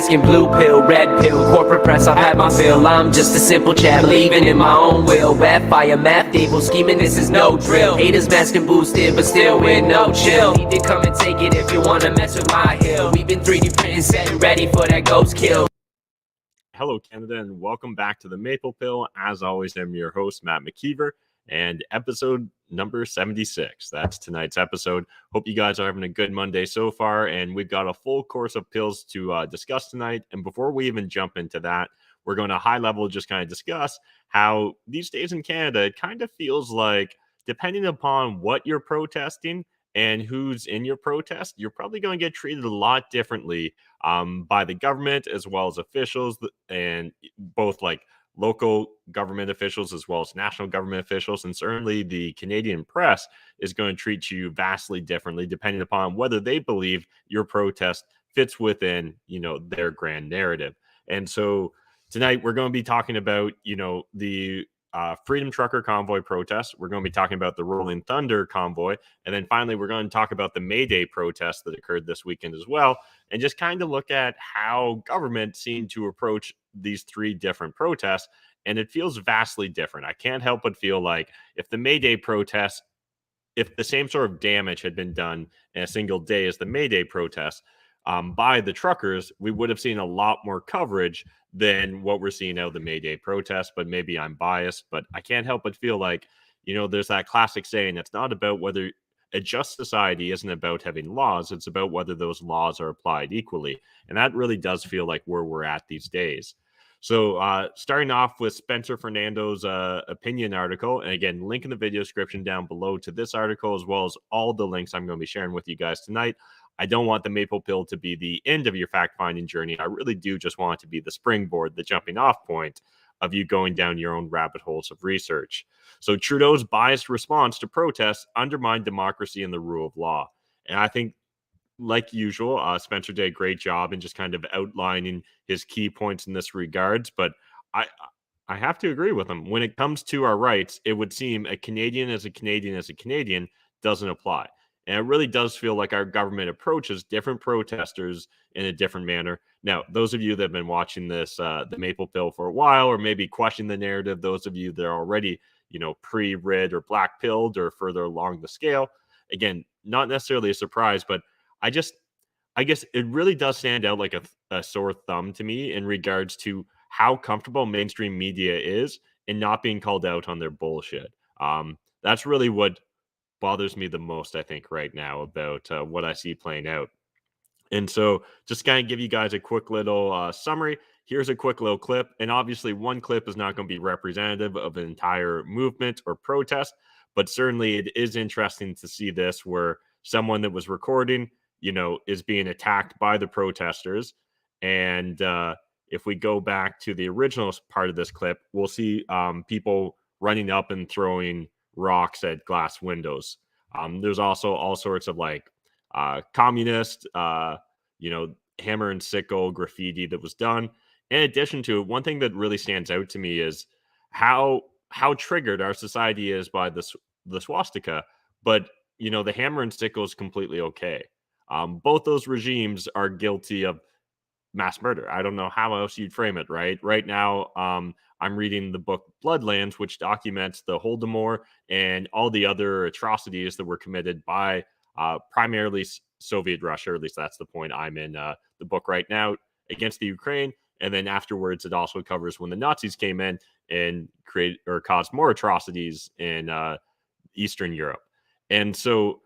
asking blue pill, red pill, corporate press, I've had my fill. I'm just a simple chap, believing in my own will. Rap fire, math table, scheming, this is no drill. Haters masking boosted, but still with no chill. Need to come and take it if you wanna mess with my hill. We've been 3D printing, set ready for that ghost kill. Hello, Canada, and welcome back to the Maple Pill. As always, I'm your host, Matt McKeever, and episode number 76. That's tonight's episode. Hope you guys are having a good Monday so far, and we've got a full course of pills to discuss tonight. And before we even jump into that, we're going to high level just kind of discuss how these days in Canada, it kind of feels like, depending upon what you're protesting and who's in your protest, you're probably going to get treated a lot differently by the government as well as officials, and both like local government officials as well as national government officials. And certainly the Canadian press is going to treat you vastly differently depending upon whether they believe your protest fits within, their grand narrative. And so tonight we're going to be talking about, the Freedom Trucker Convoy protest. We're going to be talking about the Rolling Thunder Convoy. And then finally, we're going to talk about the May Day protest that occurred this weekend as well. And just kind of look at how government seemed to approach these three different protests. And it feels vastly different. I can't help but feel like if the May Day protest, if the same sort of damage had been done in a single day as the May Day protest by the truckers, we would have seen a lot more coverage than what we're seeing out of the May Day protest. But maybe I'm biased, but I can't help but feel like, there's that classic saying, it's not about whether a just society isn't about having laws, it's about whether those laws are applied equally. And that really does feel like where we're at these days. So starting off with Spencer Fernando's opinion article, and again, link in the video description down below to this article, as well as all the links I'm going to be sharing with you guys tonight. I don't want the Maple Pill to be the end of your fact-finding journey. I really do just want it to be the springboard, the jumping-off point of you going down your own rabbit holes of research. So Trudeau's biased response to protests undermined democracy and the rule of law. And I think, like usual, Spencer did a great job in just kind of outlining his key points in this regards. But I have to agree with him. When it comes to our rights, it would seem a Canadian as a Canadian as a Canadian doesn't apply. And it really does feel like our government approaches different protesters in a different manner. Now, those of you that have been watching this, the Maple Pill for a while, or maybe question the narrative, those of you that are already, pre-red or black-pilled or further along the scale, again, not necessarily a surprise, but I guess it really does stand out like a sore thumb to me in regards to how comfortable mainstream media is in not being called out on their bullshit. That's really what bothers me the most, I think, right now about what I see playing out. And so just kind of give you guys a quick little summary. Here's a quick little clip. And obviously one clip is not going to be representative of an entire movement or protest, but certainly it is interesting to see this where someone that was recording, is being attacked by the protesters. And if we go back to the original part of this clip, we'll see people running up and throwing rocks at glass windows. There's also all sorts of like communist, hammer and sickle graffiti that was done. In addition to it, one thing that really stands out to me is how triggered our society is by the swastika. But the hammer and sickle is completely okay. Both those regimes are guilty of mass murder. I don't know how else you'd frame it, right? Right now, I'm reading the book Bloodlands, which documents the Holodomor and all the other atrocities that were committed by primarily Soviet Russia, or at least that's the point I'm in the book right now, against the Ukraine. And then afterwards, it also covers when the Nazis came in and caused more atrocities in Eastern Europe. And so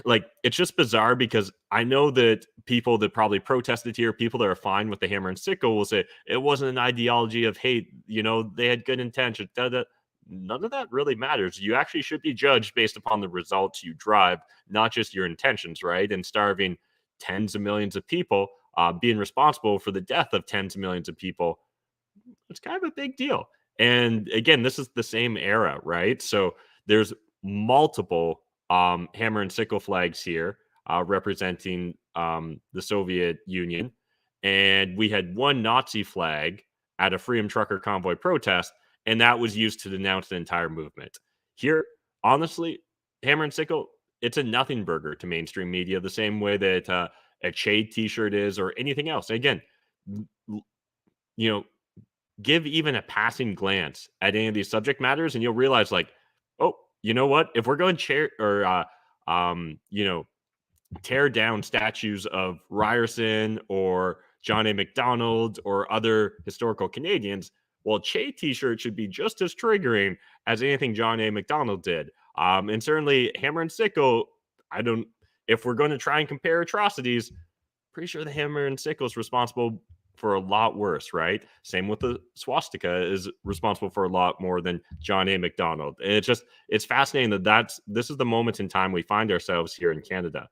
like, it's just bizarre because I know that people that probably protested here, people that are fine with the hammer and sickle, will say it wasn't an ideology of hate. They had good intentions. None of that really matters. You actually should be judged based upon the results you drive, not just your intentions, right? And starving tens of millions of people, being responsible for the death of tens of millions of people, it's kind of a big deal. And again, this is the same era, right? So there's multiple hammer and sickle flags here representing the Soviet Union. And we had one Nazi flag at a Freedom Trucker Convoy protest, and that was used to denounce the entire movement. Here, honestly, hammer and sickle, it's a nothing burger to mainstream media, the same way that a Che t-shirt is or anything else. And again, you know, give even a passing glance at any of these subject matters, and you'll realize, like, oh, you know what? If we're going tear down statues of Ryerson or John A. Macdonald or other historical Canadians, well, Che t-shirt should be just as triggering as anything John A. Macdonald did. And certainly Hammer and Sickle, if we're going to try and compare atrocities, pretty sure the hammer and sickle is responsible for a lot worse, right? Same with the swastika is responsible for a lot more than John A. Macdonald. And it's fascinating this is the moment in time we find ourselves here in Canada.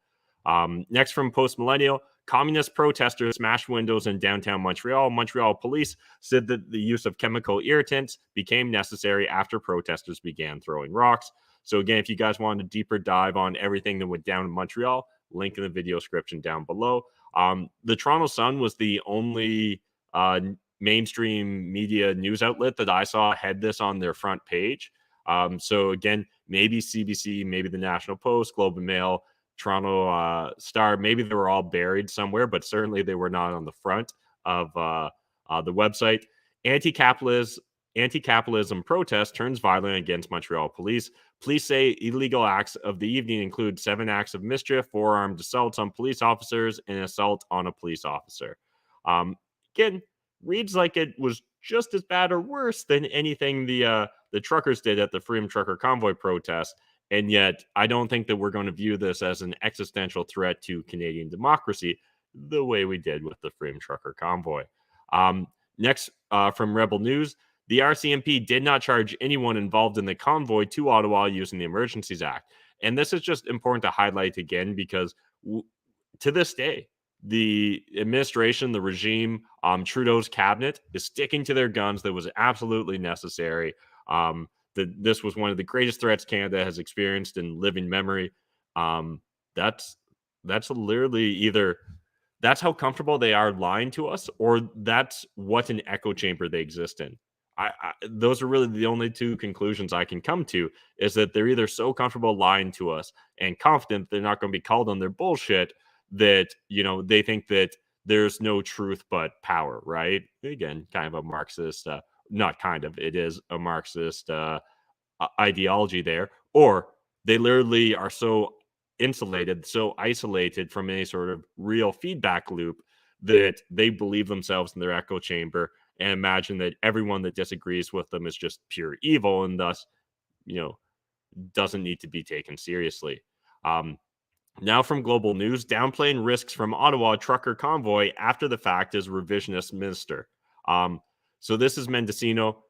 Next from Post Millennial, communist protesters smashed windows in downtown Montreal. Montreal police said that the use of chemical irritants became necessary after protesters began throwing rocks. So again, if you guys want a deeper dive on everything that went down in Montreal, link in the video description down below. The Toronto Sun was the only mainstream media news outlet that I saw had this on their front page. So again, maybe CBC, maybe the National Post, Globe and Mail, Toronto Star, maybe they were all buried somewhere, but certainly they were not on the front of the website. Anti-capitalism protest turns violent against Montreal police. Police say illegal acts of the evening include 7 acts of mischief, 4 armed assaults on police officers, and an assault on a police officer. Again, reads like it was just as bad or worse than anything the truckers did at the Freedom Trucker Convoy protest. And yet, I don't think that we're going to view this as an existential threat to Canadian democracy the way we did with the Freedom Trucker Convoy. Next, from Rebel News, the RCMP did not charge anyone involved in the convoy to Ottawa using the Emergencies Act. And this is just important to highlight again because to this day, the administration, the regime, Trudeau's cabinet is sticking to their guns. That was absolutely necessary. This was one of the greatest threats Canada has experienced in living memory. That's literally either that's how comfortable they are lying to us, or that's what an echo chamber they exist in. Those are really the only two conclusions I can come to, is that they're either so comfortable lying to us and confident they're not going to be called on their bullshit that, they think that there's no truth but power, right? Again, kind of a Marxist, not kind of, it is a Marxist ideology there. Or they literally are so insulated, so isolated from any sort of real feedback loop that they believe themselves in their echo chamber and imagine that everyone that disagrees with them is just pure evil and thus, doesn't need to be taken seriously. Now from Global News, downplaying risks from Ottawa trucker convoy after the fact is revisionist minister. So this is Mendocino.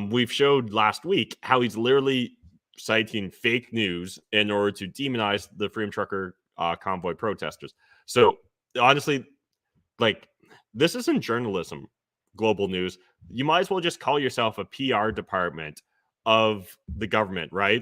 We've showed last week how he's literally citing fake news in order to demonize the Freedom Trucker convoy protesters. So honestly, this isn't journalism, Global News. You might as well just call yourself a PR department of the government, right?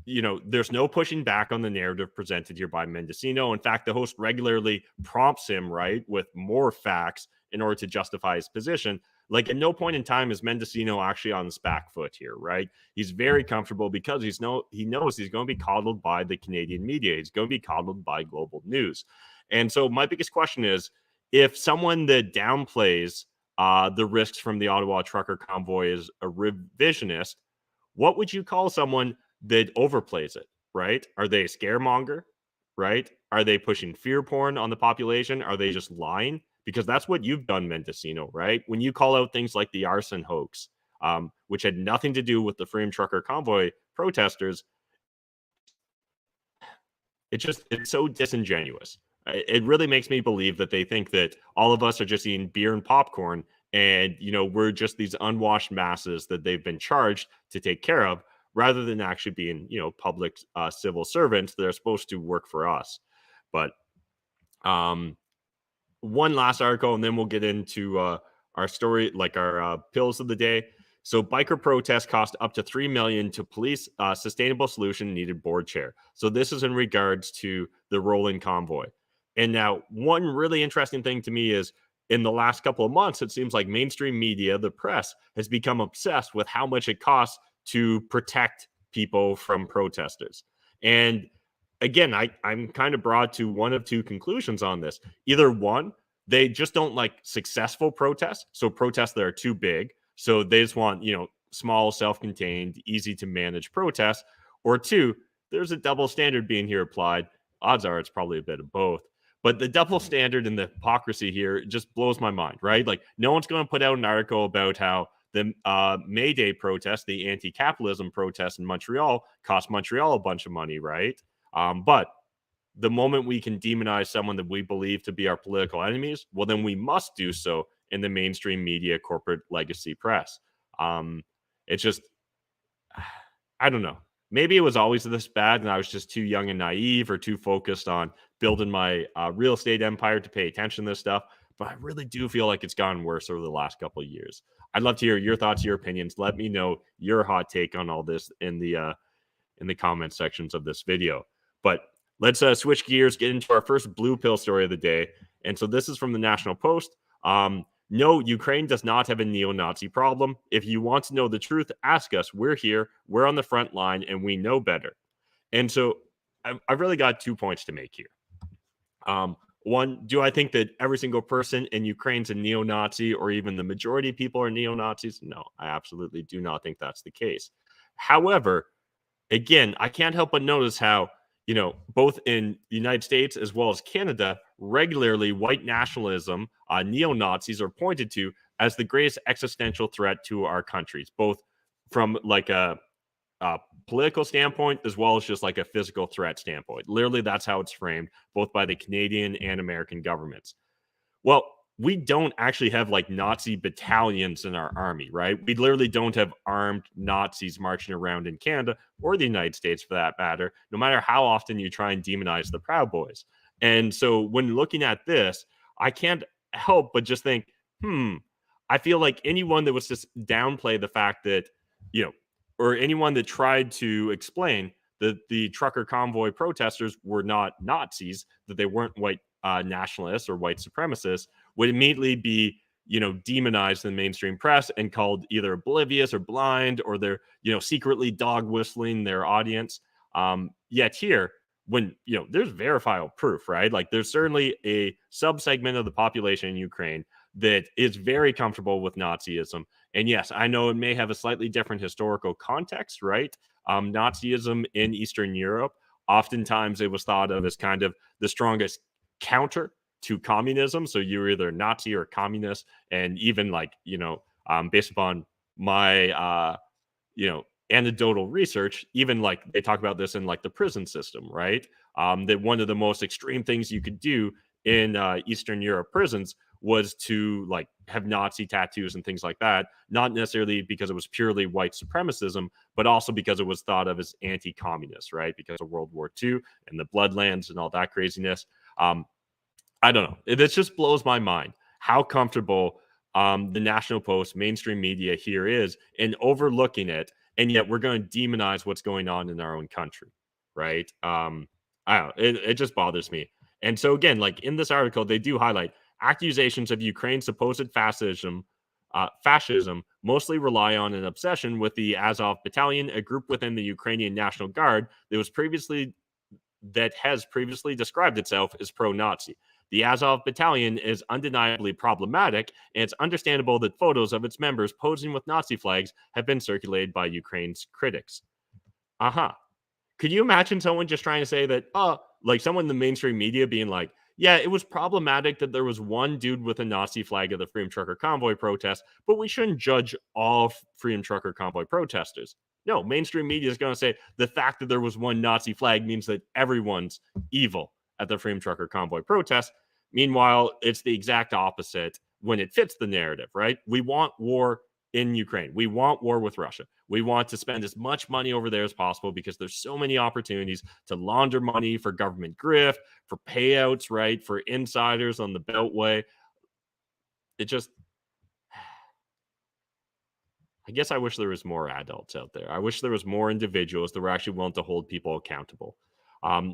There's no pushing back on the narrative presented here by Mendocino. In fact, the host regularly prompts him, right, with more facts in order to justify his position. At no point in time is Mendocino actually on his back foot here, right? He's very comfortable because he knows he's going to be coddled by the Canadian media. He's going to be coddled by Global News. And so my biggest question is, if someone that downplays the risks from the Ottawa trucker convoy is a revisionist, what would you call someone that overplays it, right? Are they a scaremonger, right? Are they pushing fear porn on the population? Are they just lying? Because that's what you've done, Mendocino, right? When you call out things like the arson hoax, which had nothing to do with the Freedom Trucker Convoy protesters, it's so disingenuous. It really makes me believe that they think that all of us are just eating beer and popcorn and, we're just these unwashed masses that they've been charged to take care of, rather than actually being, public civil servants that are supposed to work for us. But one last article, and then we'll get into our story, our pills of the day. So biker protests cost up to $3 million to police. Sustainable solution needed board chair. So this is in regards to the rolling convoy. And now one really interesting thing to me is, in the last couple of months, it seems like mainstream media, the press, has become obsessed with how much it costs to protect people from protesters. And again, I'm kind of brought to one of two conclusions on this. Either one, they just don't like successful protests. So protests that are too big. So they just want, small, self-contained, easy to manage protests. Or two, there's a double standard being here applied. Odds are it's probably a bit of both. But the double standard and the hypocrisy here just blows my mind, right? Like, no one's going to put out an article about how the May Day protest, the anti-capitalism protest in Montreal, cost Montreal a bunch of money, right? But the moment we can demonize someone that we believe to be our political enemies, well, then we must do so in the mainstream media, corporate legacy press. It's just, I don't know. Maybe it was always this bad and I was just too young and naive or too focused on building my real estate empire to pay attention to this stuff. But I really do feel like it's gotten worse over the last couple of years. I'd love to hear your thoughts, your opinions. Let me know your hot take on all this in the comment sections of this video. But let's switch gears, get into our first blue pill story of the day. And so this is from the National Post. No, Ukraine does not have a neo-Nazi problem. If you want to know the truth, ask us. We're here. We're on the front line, and we know better. And so I've really got 2 points to make here. One, do I think that every single person in Ukraine's a neo-Nazi or even the majority of people are neo-Nazis? No, I absolutely do not think that's the case. However, again, I can't help but notice how, both in the United States as well as Canada, regularly white nationalism, neo-Nazis are pointed to as the greatest existential threat to our countries, both from like a political standpoint as well as just like a physical threat standpoint. Literally, that's how it's framed, both by the Canadian and American governments. Well, we don't actually have like Nazi battalions in our army, right? We literally don't have armed Nazis marching around in Canada or the United States for that matter, no matter how often you try and demonize the Proud Boys. And so when looking at this, I can't help but just think, I feel like anyone that was just downplay the fact that, or anyone that tried to explain that the trucker convoy protesters were not Nazis, that they weren't white nationalists or white supremacists, would immediately be, demonized in the mainstream press and called either oblivious or blind, or they're, secretly dog whistling their audience. Yet here, when, there's verifiable proof, right? Like there's certainly a subsegment of the population in Ukraine that is very comfortable with Nazism. And yes, I know it may have a slightly different historical context, right? Nazism in Eastern Europe, oftentimes it was thought of as kind of the strongest counter to communism. So you're either Nazi or communist. And even like, based upon my, anecdotal research, even like they talk about this in like the prison system, right? That one of the most extreme things you could do in Eastern Europe prisons was to like have Nazi tattoos and things like that, not necessarily because it was purely white supremacism, but also because it was thought of as anti-communist, right? Because of World War II and the Bloodlands and all that craziness. I don't know. It just blows my mind how comfortable the National Post, mainstream media here is in overlooking it, and yet we're going to demonize what's going on in our own country, right? I don't know. It just bothers me. And so again, like in this article, they do highlight accusations of Ukraine's supposed fascism mostly rely on an obsession with the Azov Battalion, a group within the Ukrainian National Guard that has previously described itself as pro-Nazi. The Azov Battalion is undeniably problematic, and it's understandable that photos of its members posing with Nazi flags have been circulated by Ukraine's critics. Could you imagine someone just trying to say that, like someone in the mainstream media being like, yeah, it was problematic that there was one dude with a Nazi flag at the Freedom Trucker Convoy protest, but we shouldn't judge all Freedom Trucker Convoy protesters. No, mainstream media is going to say the fact that there was one Nazi flag means that everyone's evil at the Freedom Trucker Convoy protest. Meanwhile, it's the exact opposite when it fits the narrative, right? We want war in Ukraine. We want war with Russia. We want to spend as much money over there as possible because there's so many opportunities to launder money for government grift, for payouts, right? For insiders on the Beltway. It just, I guess I wish there was more adults out there. I wish there was more individuals that were actually willing to hold people accountable.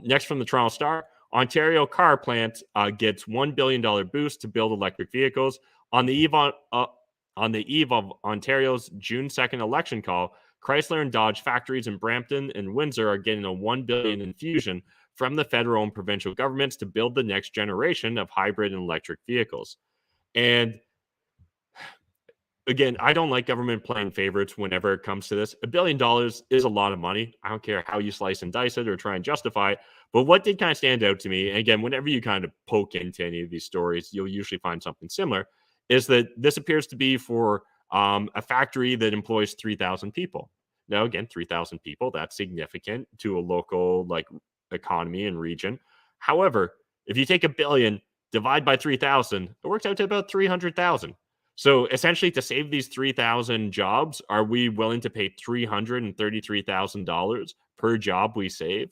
Next from the Toronto Star, Ontario car plant gets $1 billion boost to build electric vehicles. On the eve of Ontario's June 2nd election call, Chrysler and Dodge factories in Brampton and Windsor are getting a $1 billion infusion from the federal and provincial governments to build the next generation of hybrid and electric vehicles. And again, I don't like government playing favorites whenever it comes to this. $1 billion is a lot of money. I don't care how you slice and dice it or try and justify it. But what did kind of stand out to me, and again, whenever you kind of poke into any of these stories, you'll usually find something similar, is that this appears to be for a factory that employs 3,000 people. Now, again, 3,000 people, that's significant to a local like economy and region. However, if you take $1 billion, divide by 3,000, it works out to about 300,000. So essentially, to save these 3,000 jobs, are we willing to pay $333,000 per job we save?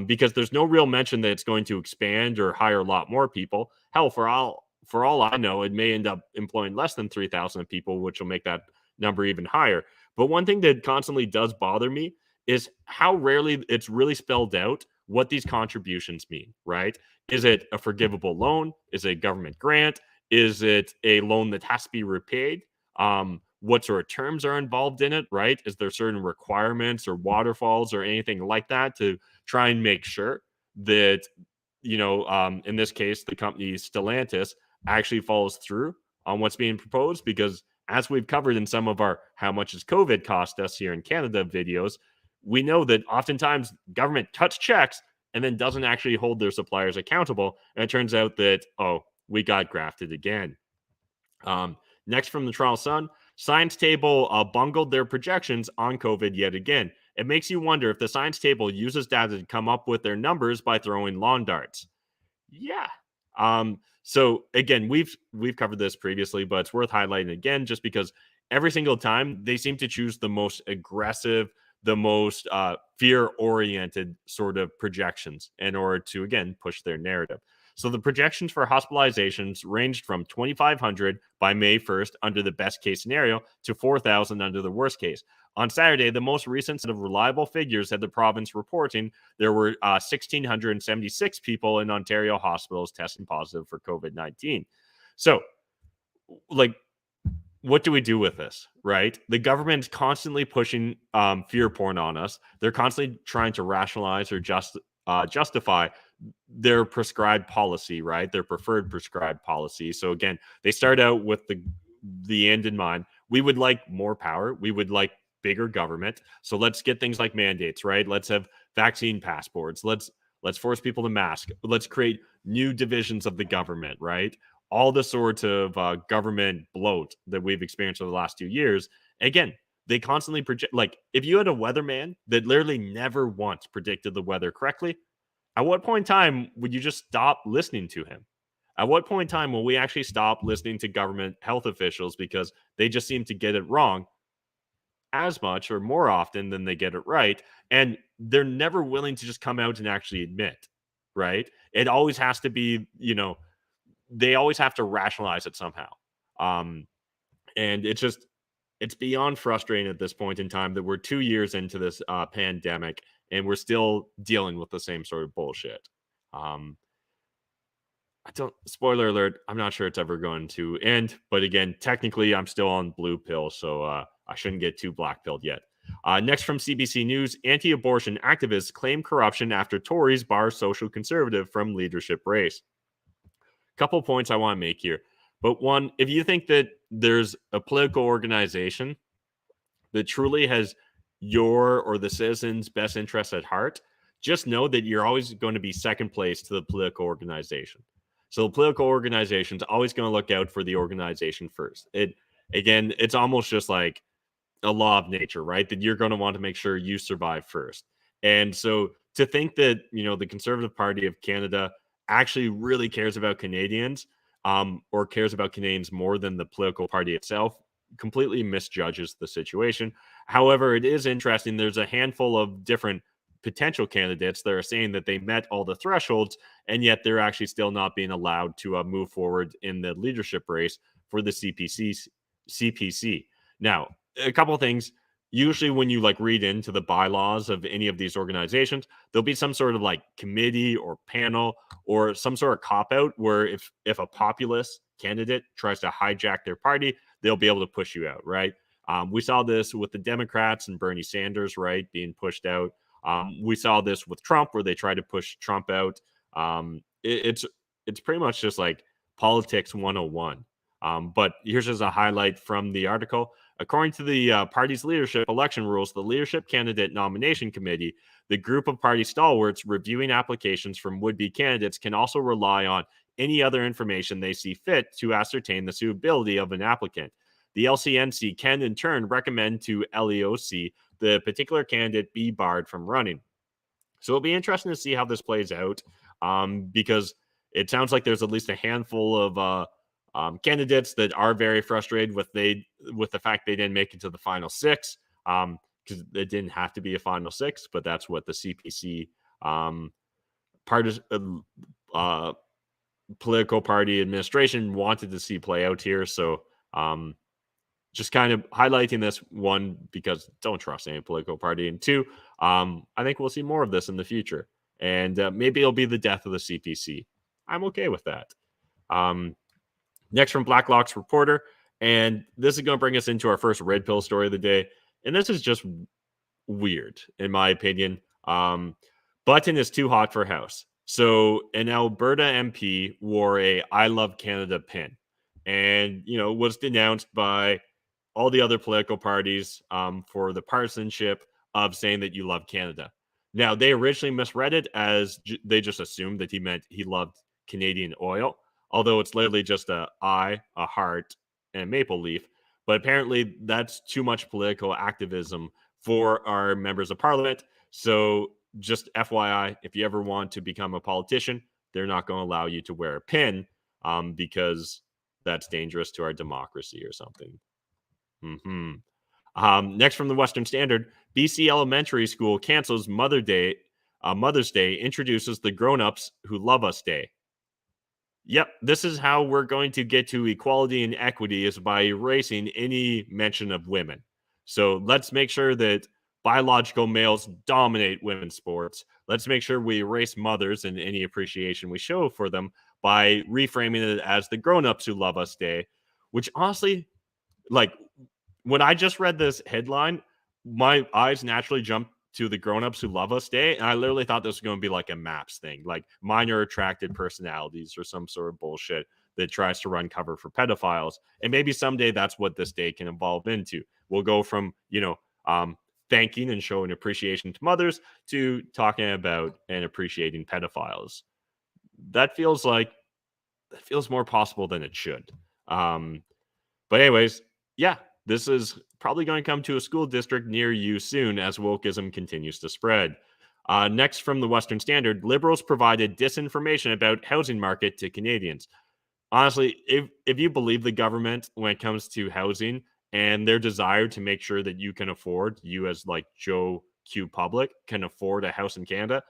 Because there's no real mention that it's going to expand or hire a lot more people. Hell, for all I know, it may end up employing less than 3,000 people, which will make that number even higher. But one thing that constantly does bother me is how rarely it's really spelled out what these contributions mean, right? Is it a forgivable loan? Is it a government grant? Is it a loan that has to be repaid? What sort of terms are involved in it, right? Is there certain requirements or waterfalls or anything like that to try and make sure that, in this case, the company Stellantis actually follows through on what's being proposed? Because as we've covered in some of our How Much Has COVID Cost Us Here in Canada videos, we know that oftentimes government cuts checks and then doesn't actually hold their suppliers accountable. And it turns out that, we got grafted again. Next from the Toronto Sun, Science Table bungled their projections on COVID yet again. It makes you wonder if the Science Table uses data to come up with their numbers by throwing lawn darts. Yeah. So again, we've covered this previously, but it's worth highlighting again just because every single time they seem to choose the most aggressive, the most fear-oriented sort of projections in order to, again, push their narrative. So the projections for hospitalizations ranged from 2,500 by May 1st under the best case scenario to 4,000 under the worst case. On Saturday, the most recent set of reliable figures had the province reporting there were 1,676 people in Ontario hospitals testing positive for COVID-19. So, what do we do with this, right? The government's constantly pushing fear porn on us. They're constantly trying to rationalize or justify their prescribed policy, right? Their preferred prescribed policy. So again, they start out with the end in mind. We would like more power. We would like bigger government. So let's get things like mandates, right? Let's have vaccine passports. Let's force people to mask. Let's create new divisions of the government, right? All the sorts of government bloat that we've experienced over the last 2 years. Again, they constantly project, like if you had a weatherman that literally never once predicted the weather correctly, at what point in time would you just stop listening to him? At what point in time will we actually stop listening to government health officials because they just seem to get it wrong as much or more often than they get it right? And they're never willing to just come out and actually admit, right? It always has to be, they always have to rationalize it somehow. And it's beyond frustrating at this point in time that we're 2 years into this pandemic and we're still dealing with the same sort of bullshit. Spoiler alert, I'm not sure it's ever going to end, but again, technically I'm still on blue pill, so I shouldn't get too black pilled yet. Next from CBC News, anti-abortion activists claim corruption after Tories bar social conservative from leadership race. Couple points I want to make here. But one, if you think that there's a political organization that truly has your or the citizens' best interests at heart, just know that you're always going to be second place to the political organization. So the political organization is always going to look out for the organization first. It's almost just like a law of nature, right? That you're going to want to make sure you survive first. And so to think that, the Conservative Party of Canada actually really cares about Canadians or cares about Canadians more than the political party itself completely misjudges the situation. However, it is interesting. There's a handful of different potential candidates that are saying that they met all the thresholds, and yet they're actually still not being allowed to move forward in the leadership race for the CPC. Now, a couple of things. Usually when you read into the bylaws of any of these organizations, there'll be some sort of committee or panel or some sort of cop-out where if a populist candidate tries to hijack their party, they'll be able to push you out, right? We saw this with the Democrats and Bernie Sanders, right, being pushed out. We saw this with Trump, where they tried to push Trump out. It's pretty much just like politics 101. But here's just a highlight from the article. According to the party's leadership election rules, the leadership candidate nomination committee, the group of party stalwarts reviewing applications from would-be candidates, can also rely on any other information they see fit to ascertain the suitability of an applicant. The LCNC can, in turn, recommend to LEOC the particular candidate be barred from running. So it'll be interesting to see how this plays out, because it sounds like there's at least a handful of candidates that are very frustrated with the fact they didn't make it to the final six, because it didn't have to be a final six, but that's what the CPC political party administration wanted to see play out here. So just kind of highlighting this, one, because don't trust any political party, and two, I think we'll see more of this in the future, and maybe it'll be the death of the CPC. I'm okay with that. Next from Blacklock's reporter, and this is going to bring us into our first red pill story of the day, and this is just weird in my opinion. Button is too hot for House. So an Alberta MP wore a I Love Canada pin, and was denounced by all the other political parties for the partisanship of saying that you love Canada. Now, they originally misread it as they just assumed that he meant he loved Canadian oil, although it's literally just a I, a heart, and a maple leaf. But apparently that's too much political activism for our members of parliament. So just FYI, if you ever want to become a politician, they're not going to allow you to wear a pin because that's dangerous to our democracy or something. Next from the Western Standard, BC Elementary School cancels Mother's Day, introduces the grown-ups who love us day. Yep, this is how we're going to get to equality and equity, is by erasing any mention of women. So let's make sure that biological males dominate women's sports. Let's make sure we erase mothers and any appreciation we show for them by reframing it as the grown-ups who love us day, which honestly, like, when I just read this headline, my eyes naturally jumped to the grown-ups who love us day, and I literally thought this was going to be like a MAPS thing, like minor attracted personalities or some sort of bullshit that tries to run cover for pedophiles. And maybe someday that's what this day can evolve into. We'll go from thanking and showing appreciation to mothers to talking about and appreciating pedophiles. That feels more possible than it should. But anyways, yeah, this is probably going to come to a school district near you soon as wokeism continues to spread. Next from the Western Standard, Liberals provided disinformation about housing market to Canadians. Honestly, if you believe the government when it comes to housing and their desire to make sure that you can afford, you as like Joe Q Public can afford a house in Canada,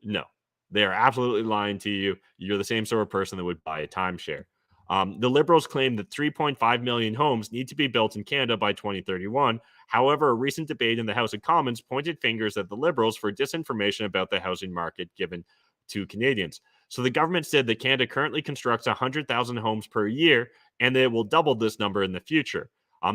no, they are absolutely lying to you. You're the same sort of person that would buy a timeshare. The Liberals claim that 3.5 million homes need to be built in Canada by 2031. However, a recent debate in the House of Commons pointed fingers at the Liberals for disinformation about the housing market given to Canadians. So the government said that Canada currently constructs 100,000 homes per year and that it will double this number in the future.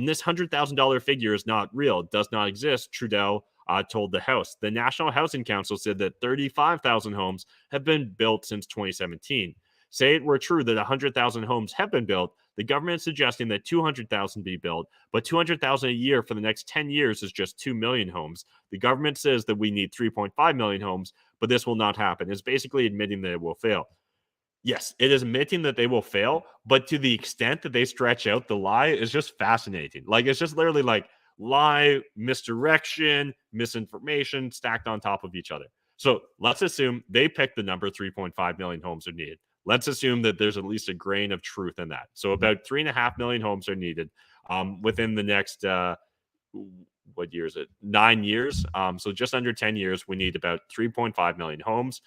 This $100,000 figure is not real. It does not exist, Trudeau told the House. The National Housing Council said that 35,000 homes have been built since 2017. Say it were true that 100,000 homes have been built, the government is suggesting that 200,000 be built, but 200,000 a year for the next 10 years is just 2 million homes. The government says that we need 3.5 million homes, but this will not happen. It's basically admitting that it will fail. Yes, it is admitting that they will fail, but to the extent that they stretch out the lie is just fascinating. Like, it's just literally like lie, misdirection, misinformation stacked on top of each other. So let's assume they picked the number 3.5 million homes are needed. Let's assume that there's at least a grain of truth in that. So about 3.5 million homes are needed within the next, what year is it? 9 years. So just under 10 years, we need about 3.5 million homes.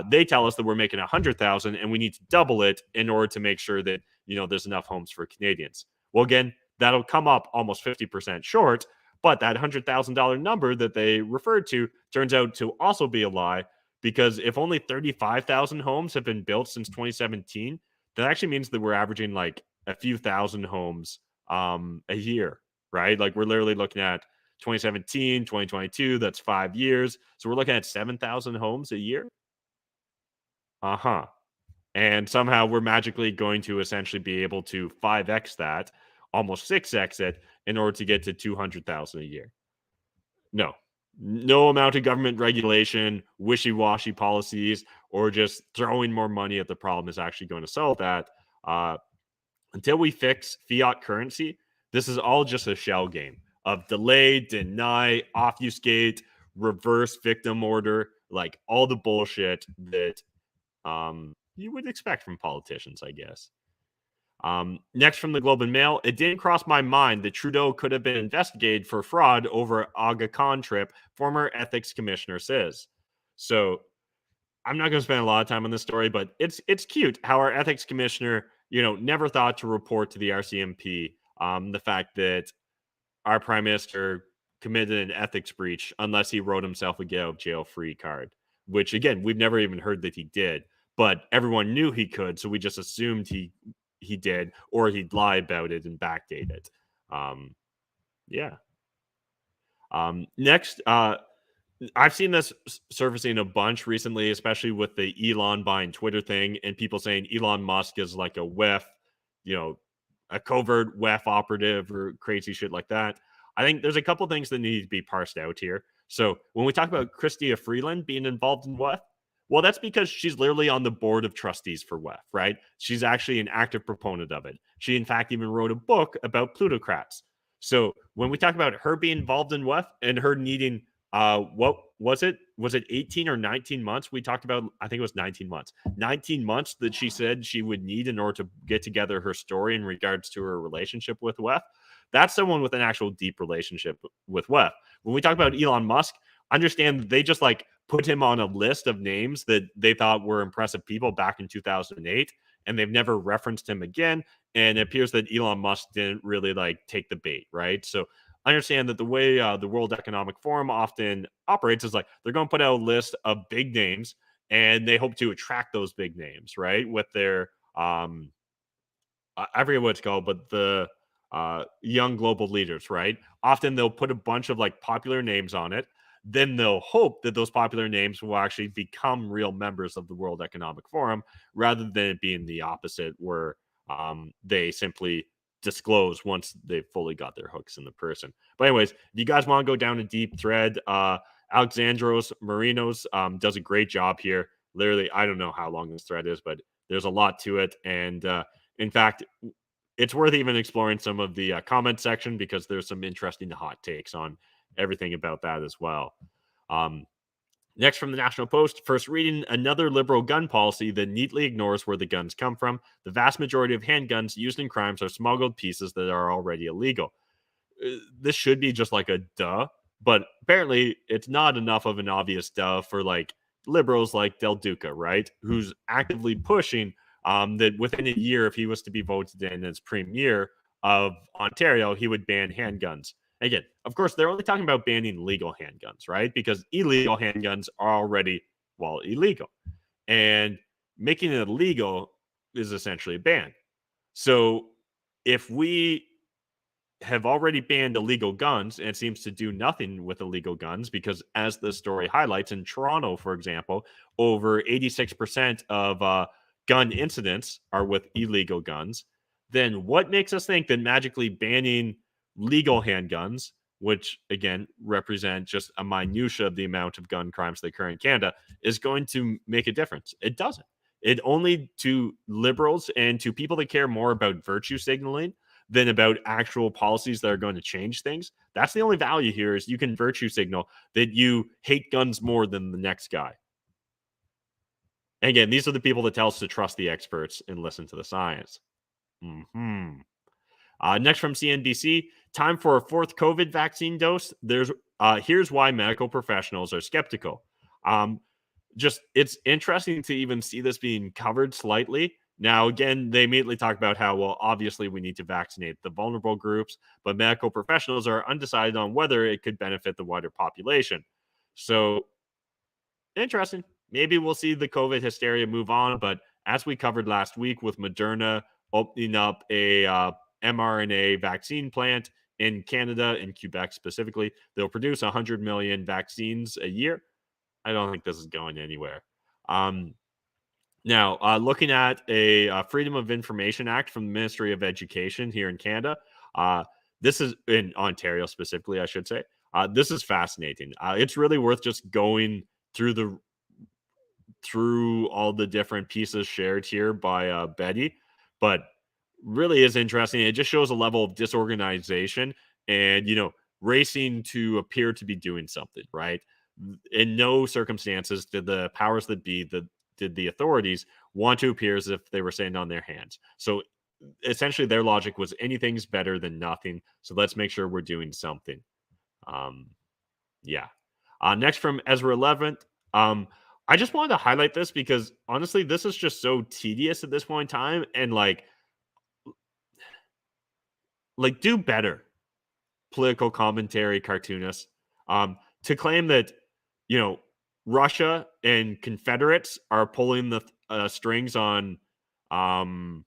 They tell us that we're making 100,000 and we need to double it in order to make sure that, there's enough homes for Canadians. Well, again, that'll come up almost 50% short, but that $100,000 number that they referred to turns out to also be a lie, because if only 35,000 homes have been built since 2017, that actually means that we're averaging like a few thousand homes a year, right? Like, we're literally looking at 2017, 2022, that's 5 years. So we're looking at 7,000 homes a year. Uh-huh. And somehow we're magically going to essentially be able to 5x that, almost 6x it, in order to get to 200,000 a year. No amount of government regulation, wishy-washy policies, or just throwing more money at the problem is actually going to solve that. Until we fix fiat currency, this is all just a shell game of delay, deny, obfuscate, reverse victim order, like all the bullshit that you would expect from politicians, I guess. Next from the Globe and Mail, it didn't cross my mind that Trudeau could have been investigated for fraud over Aga Khan trip, former ethics commissioner says. So I'm not going to spend a lot of time on this story, but it's cute how our ethics commissioner, never thought to report to the RCMP the fact that our prime minister committed an ethics breach unless he wrote himself a get out of jail free card, which again, we've never even heard that he did, but everyone knew he could. So we just assumed he did, or he'd lie about it and backdate it. Yeah. Next, I've seen this surfacing a bunch recently, especially with the Elon buying Twitter thing and people saying Elon Musk is like a WEF, a covert WEF operative or crazy shit like that. I think there's a couple things that need to be parsed out here. So when we talk about Chrystia Freeland being involved in WEF, well, that's because she's literally on the board of trustees for WEF, right? She's actually an active proponent of it. She, in fact, even wrote a book about plutocrats. So when we talk about her being involved in WEF and her needing what was it? Was it 18 or 19 months? We talked about, I think it was 19 months. 19 months that she said she would need in order to get together her story in regards to her relationship with WEF. That's someone with an actual deep relationship with WEF. When we talk about Elon Musk, understand they just like put him on a list of names that they thought were impressive people back in 2008, and they've never referenced him again. And it appears that Elon Musk didn't really like take the bait, right? So understand that the way the World Economic Forum often operates is like they're going to put out a list of big names, and they hope to attract those big names, right? With their I forget what it's called, but the young global leaders, right? Often they'll put a bunch of like popular names on it. Then they'll hope that those popular names will actually become real members of the World Economic Forum, rather than it being the opposite, where they simply disclose once they've fully got their hooks in the person. But anyways, if you guys want to go down a deep thread, Alexandros Marinos does a great job here. Literally, I don't know how long this thread is, but there's a lot to it. And in fact, it's worth even exploring some of the comment section, because there's some interesting hot takes on everything about that as well. Next from the National Post, first reading, another liberal gun policy that neatly ignores where the guns come from. The vast majority of handguns used in crimes are smuggled pieces that are already illegal. This should be just like a duh, but apparently it's not enough of an obvious duh for like liberals like Del Duca, right? Who's actively pushing that within a year, if he was to be voted in as premier of Ontario, he would ban handguns. Again, of course, they're only talking about banning legal handguns, right? Because illegal handguns are already, well, illegal. And making it illegal is essentially a ban. So if we have already banned illegal guns, and it seems to do nothing with illegal guns, because as the story highlights, in Toronto, for example, over 86% of gun incidents are with illegal guns, then what makes us think that magically banning legal handguns, which again represent just a minutia of the amount of gun crimes that occur in Canada, is going to make a difference? It doesn't. It only, to liberals and to people that care more about virtue signaling than about actual policies that are going to change things. That's the only value here, is you can virtue signal that you hate guns more than the next guy. And again, these are the people that tell us to trust the experts and listen to the science. Next from CNBC, time for a fourth COVID vaccine dose. Here's why medical professionals are skeptical. It's interesting to even see this being covered slightly. Now, again, they immediately talk about how, well, obviously we need to vaccinate the vulnerable groups, but medical professionals are undecided on whether it could benefit the wider population. So, interesting. Maybe we'll see the COVID hysteria move on, but as we covered last week with Moderna opening up a mRNA vaccine plant in Canada, in Quebec specifically, they'll produce 100 million vaccines a year. I don't think this is going anywhere. Now, looking at a Freedom of Information Act from the Ministry of Education here in Canada, this is in Ontario specifically, I should say. This is fascinating. It's really worth just going through all the different pieces shared here by Betty, but really is interesting. It just shows a level of disorganization and racing to appear to be doing something, right? In no circumstances did the powers that be, did the authorities want to appear as if they were sitting on their hands. So essentially their logic was anything's better than nothing, so let's make sure we're doing something. Yeah. Next from Ezra 11th. I just wanted to highlight this because honestly, this is just so tedious at this point in time, and like do better, political commentary cartoonists. To claim that Russia and Confederates are pulling the strings on oh,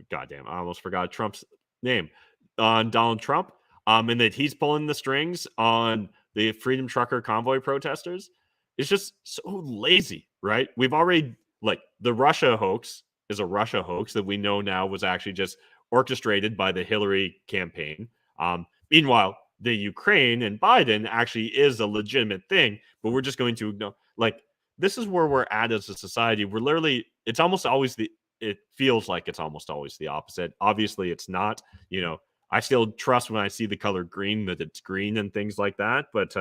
goddamn, I almost forgot Trump's name, on Donald Trump, and that he's pulling the strings on the Freedom Trucker Convoy protesters. It's just so lazy, right? We've already, the Russia hoax is a Russia hoax that we know now was actually just orchestrated by the Hillary campaign. Meanwhile, the Ukraine and Biden actually is a legitimate thing, but we're just going to ignore. This is where we're at as a society. We're literally, it feels like it's almost always the opposite. Obviously, it's not. I still trust when I see the color green that it's green and things like that. But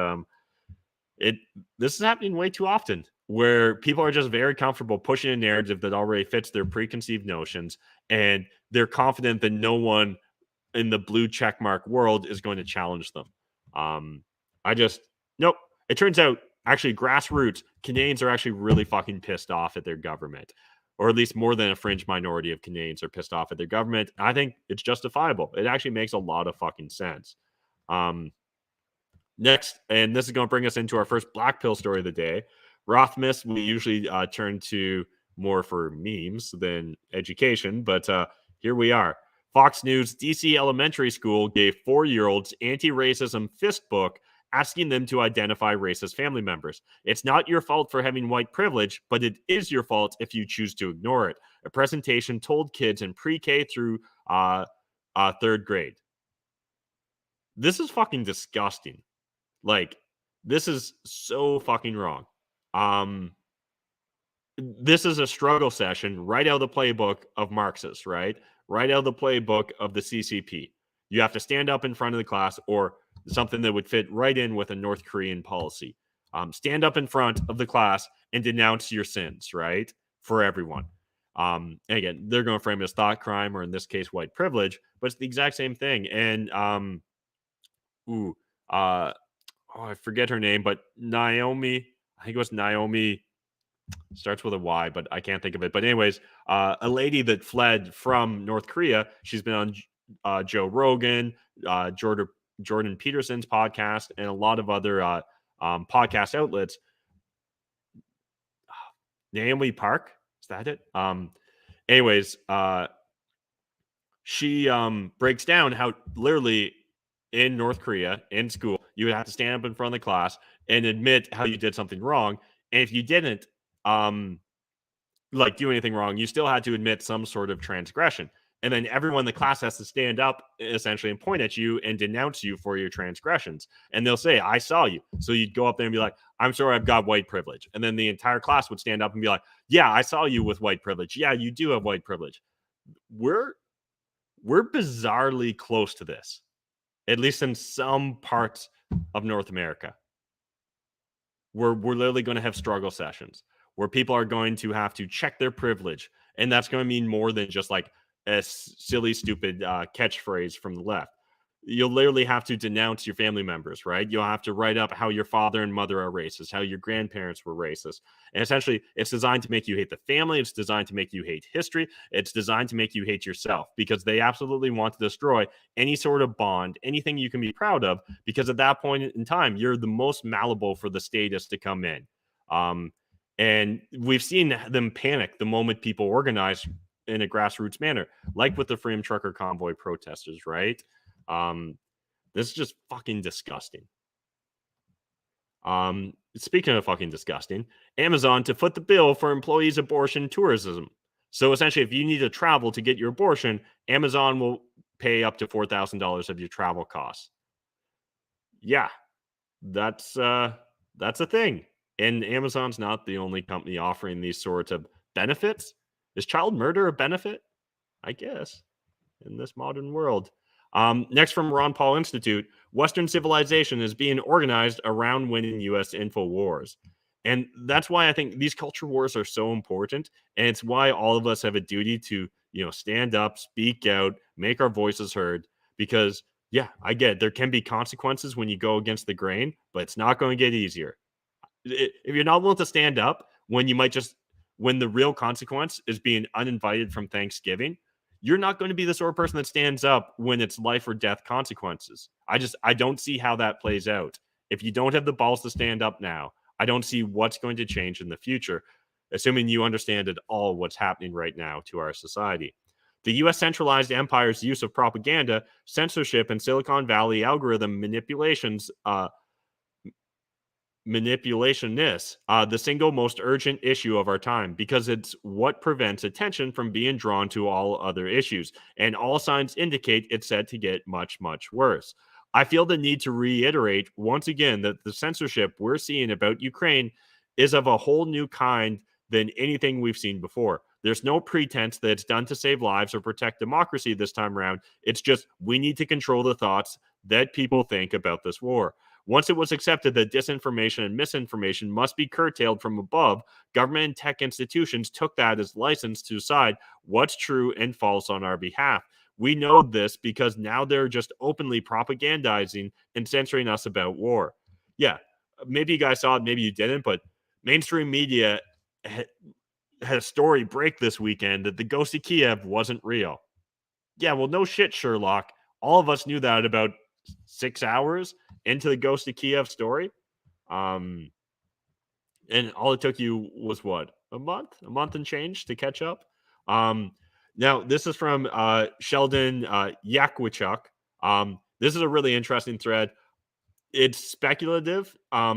this is happening way too often, where people are just very comfortable pushing a narrative that already fits their preconceived notions, and they're confident that no one in the blue checkmark world is going to challenge them. Nope. It turns out, actually, grassroots Canadians are actually really fucking pissed off at their government, or at least more than a fringe minority of Canadians are pissed off at their government. I think it's justifiable. It actually makes a lot of fucking sense. Next, and this is going to bring us into our first Black Pill story of the day. Rothmas, we usually turn to more for memes than education, but here we are. Fox News DC Elementary School gave 4-year-olds anti-racism fist book, asking them to identify racist family members. It's not your fault for having white privilege, but it is your fault if you choose to ignore it. A presentation told kids in pre-K through 3rd grade. This is fucking disgusting. This is so fucking wrong. This is a struggle session right out of the playbook of Marxists, right? Right out of the playbook of the CCP. You have to stand up in front of the class, or something that would fit right in with a North Korean policy. Stand up in front of the class and denounce your sins, right? For everyone. And again, they're going to frame it as thought crime, or in this case, white privilege, but it's the exact same thing. And, I forget her name, but Naomi, I think it was Naomi, starts with a Y, but I can't think of it. But anyways, a lady that fled from North Korea. She's been on Joe Rogan, Jordan Peterson's podcast, and a lot of other podcast outlets. Naomi Park, is that it? Anyways, she breaks down how literally in North Korea, in school, you would have to stand up in front of the class and admit how you did something wrong. And if you didn't, do anything wrong, you still had to admit some sort of transgression. And then everyone in the class has to stand up essentially and point at you and denounce you for your transgressions. And they'll say, I saw you. So you'd go up there and be like, I'm sorry, I've got white privilege. And then the entire class would stand up and be like, yeah, I saw you with white privilege. Yeah, you do have white privilege. We're bizarrely close to this, at least in some parts of North America. We're literally going to have struggle sessions where people are going to have to check their privilege. And that's going to mean more than just like a silly, stupid catchphrase from the left. You'll literally have to denounce your family members, right? You'll have to write up how your father and mother are racist, how your grandparents were racist. And essentially, it's designed to make you hate the family. It's designed to make you hate history. It's designed to make you hate yourself, because they absolutely want to destroy any sort of bond, anything you can be proud of, because at that point in time, you're the most malleable for the statists to come in. And we've seen them panic the moment people organize in a grassroots manner, like with the Freedom Trucker Convoy protesters, right? This is just fucking disgusting. Speaking of fucking disgusting, Amazon to foot the bill for employees' abortion tourism. So essentially, if you need to travel to get your abortion, Amazon will pay up to $4,000 of your travel costs. Yeah, that's a thing. And Amazon's not the only company offering these sorts of benefits. Is child murder a benefit? I guess, in this modern world. Next from Ron Paul Institute, Western civilization is being organized around winning U.S. info wars. And that's why I think these culture wars are so important. And it's why all of us have a duty to, stand up, speak out, make our voices heard. Because, yeah, I get it. There can be consequences when you go against the grain, but it's not going to get easier. If you're not willing to stand up when when the real consequence is being uninvited from Thanksgiving, you're not going to be the sort of person that stands up when it's life or death consequences. I don't see how that plays out. If you don't have the balls to stand up now, I don't see what's going to change in the future, assuming you understand at all what's happening right now to our society. The U.S. centralized empire's use of propaganda, censorship, and Silicon Valley algorithm manipulation is the single most urgent issue of our time because it's what prevents attention from being drawn to all other issues, and all signs indicate it's set to get much, much worse. I feel the need to reiterate once again that the censorship we're seeing about Ukraine is of a whole new kind than anything we've seen before. There's no pretense that it's done to save lives or protect democracy this time around. It's just we need to control the thoughts that people think about this war. Once it was accepted that disinformation and misinformation must be curtailed from above, government and tech institutions took that as license to decide what's true and false on our behalf. We know this because now they're just openly propagandizing and censoring us about war. Yeah, maybe you guys saw it, maybe you didn't, but mainstream media had a story break this weekend that the ghost of Kiev wasn't real. Yeah, well, no shit, Sherlock. All of us knew that about 6 hours into the Ghost of Kiev story. And all it took you was what? A month and change to catch up. Now this is from Sheldon Yakwichuk. This is a really interesting thread. It's speculative.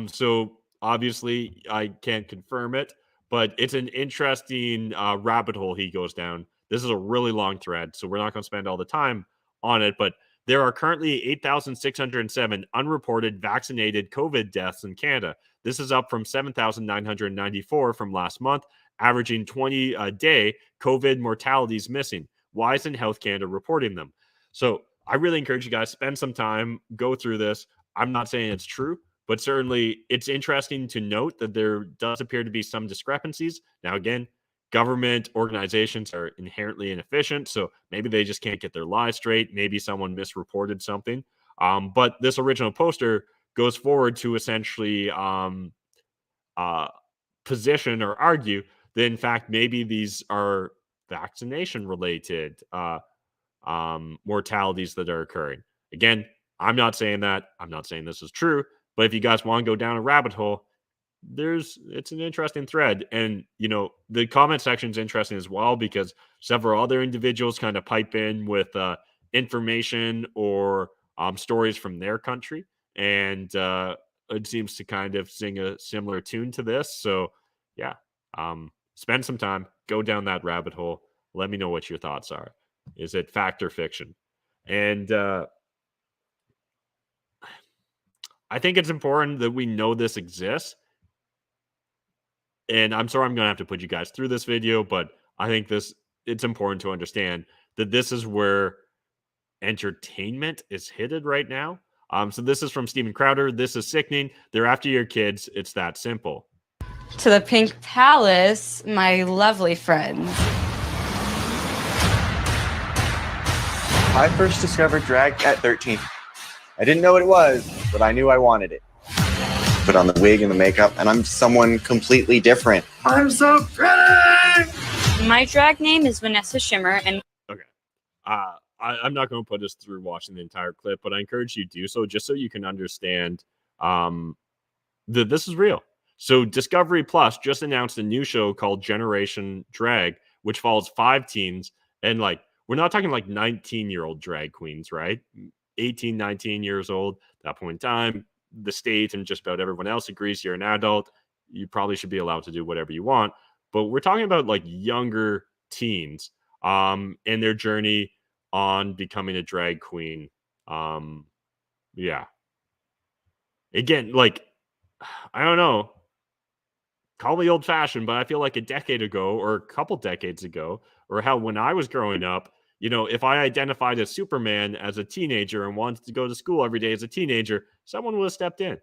So obviously I can't confirm it, but it's an interesting rabbit hole he goes down. This is a really long thread, so we're not going to spend all the time on it, but there are currently 8,607 unreported vaccinated COVID deaths in Canada. This is up from 7,994 from last month, averaging 20 a day COVID mortalities missing. Why isn't Health Canada reporting them? So I really encourage you guys, spend some time, go through this. I'm not saying it's true, but certainly it's interesting to note that there does appear to be some discrepancies. Now, again, government organizations are inherently inefficient, so maybe they just can't get their lies straight. Maybe someone misreported something. But this original poster goes forward to essentially position or argue that, in fact, maybe these are vaccination related mortalities that are occurring. Again, I'm not saying that. I'm not saying this is true. But if you guys want to go down a rabbit hole, it's an interesting thread. And the comment section is interesting as well because several other individuals kind of pipe in with information or stories from their country, and it seems to kind of sing a similar tune to this. So yeah, spend some time, go down that rabbit hole, let me know what your thoughts are. Is it fact or fiction? And I think it's important that we know this exists. And I'm sorry I'm going to have to put you guys through this video, but I think it's important to understand that this is where entertainment is headed right now. So this is from Steven Crowder. This is sickening. They're after your kids. It's that simple. To the Pink Palace, my lovely friends. I first discovered drag at 13. I didn't know what it was, but I knew I wanted it. Put on the wig and the makeup, and I'm someone completely different. I'm so pretty! My drag name is Vanessa Shimmer, and okay. I'm not going to put us through watching the entire clip, but I encourage you to do so just so you can understand that this is real. So Discovery Plus just announced a new show called Generation Drag, which follows 5 teens, and we're not talking 19-year-old drag queens, right? 18, 19 years old. At that point in time, the state and just about everyone else agrees you're an adult. You probably should be allowed to do whatever you want. But we're talking about like younger teens and their journey on becoming a drag queen. Yeah. Again, like, I don't know. Call me old fashioned, but I feel like a decade ago or a couple decades ago, or how when I was growing up, if I identified as Superman as a teenager and wanted to go to school every day as a teenager, someone would have stepped in.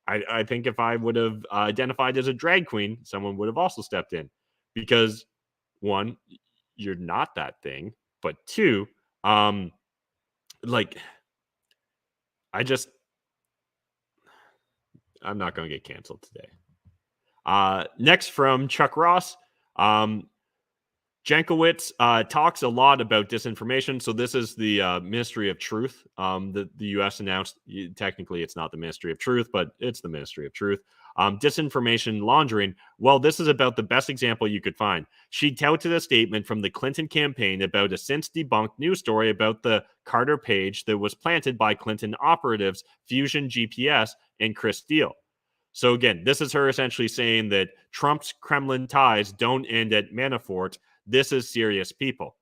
I think if I would have identified as a drag queen, someone would have also stepped in because one, you're not that thing, but two, like, I'm not going to get canceled today. Next from Chuck Ross. Jankowicz talks a lot about disinformation. So this is the Ministry of Truth that the U.S. announced. Technically, it's not the Ministry of Truth, but it's the Ministry of Truth. Disinformation laundering. Well, this is about the best example you could find. She touted a statement from the Clinton campaign about a since debunked news story about the Carter page that was planted by Clinton operatives Fusion GPS and Chris Steele. So again, this is her essentially saying that Trump's Kremlin ties don't end at Manafort. This is serious people.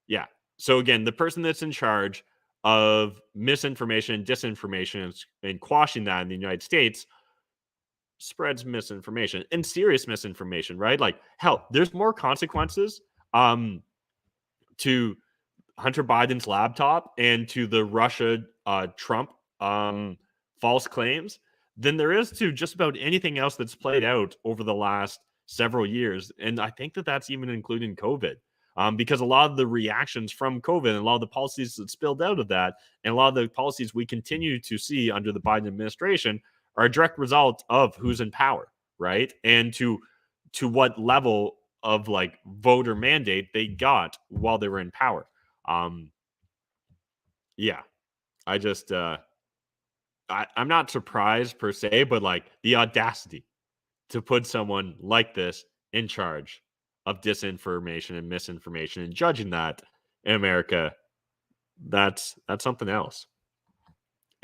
Yeah. So again, the person that's in charge of misinformation and disinformation and quashing that in the United States spreads misinformation and serious misinformation, right? Like, hell, there's more consequences to Hunter Biden's laptop and to the Russia Trump false claims than there is to just about anything else that's played out over the last several years. And I think that that's even including COVID, because a lot of the reactions from COVID and a lot of the policies that spilled out of that and a lot of the policies we continue to see under the Biden administration are a direct result of who's in power, right? And to what level of like voter mandate they got while they were in power. Yeah, I just I'm not surprised per se, but like the audacity to put someone like this in charge of disinformation and misinformation and judging that in America, that's something else.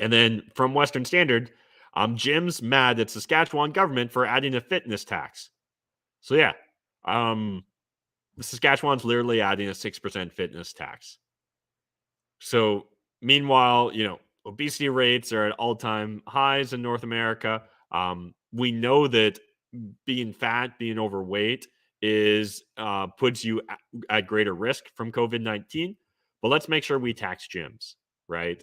And then from Western Standard, Jim's mad at Saskatchewan government for adding a fitness tax. So yeah, Saskatchewan's literally adding a 6% fitness tax. So meanwhile, obesity rates are at all-time highs in North America. We know that being fat, being overweight is puts you at greater risk from COVID-19. But let's make sure we tax gyms, right?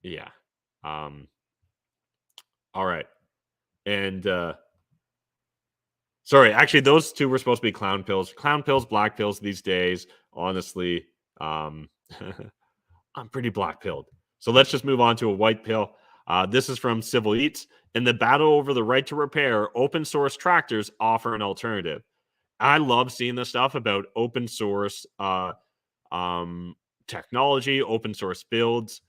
Yeah. All right. And sorry, actually, those two were supposed to be clown pills. Clown pills, black pills these days. Honestly, I'm pretty black pilled. So let's just move on to a white pill. This is from Civil Eats. In the battle over the right to repair, open source tractors offer an alternative. I love seeing this stuff about open source technology, open source builds.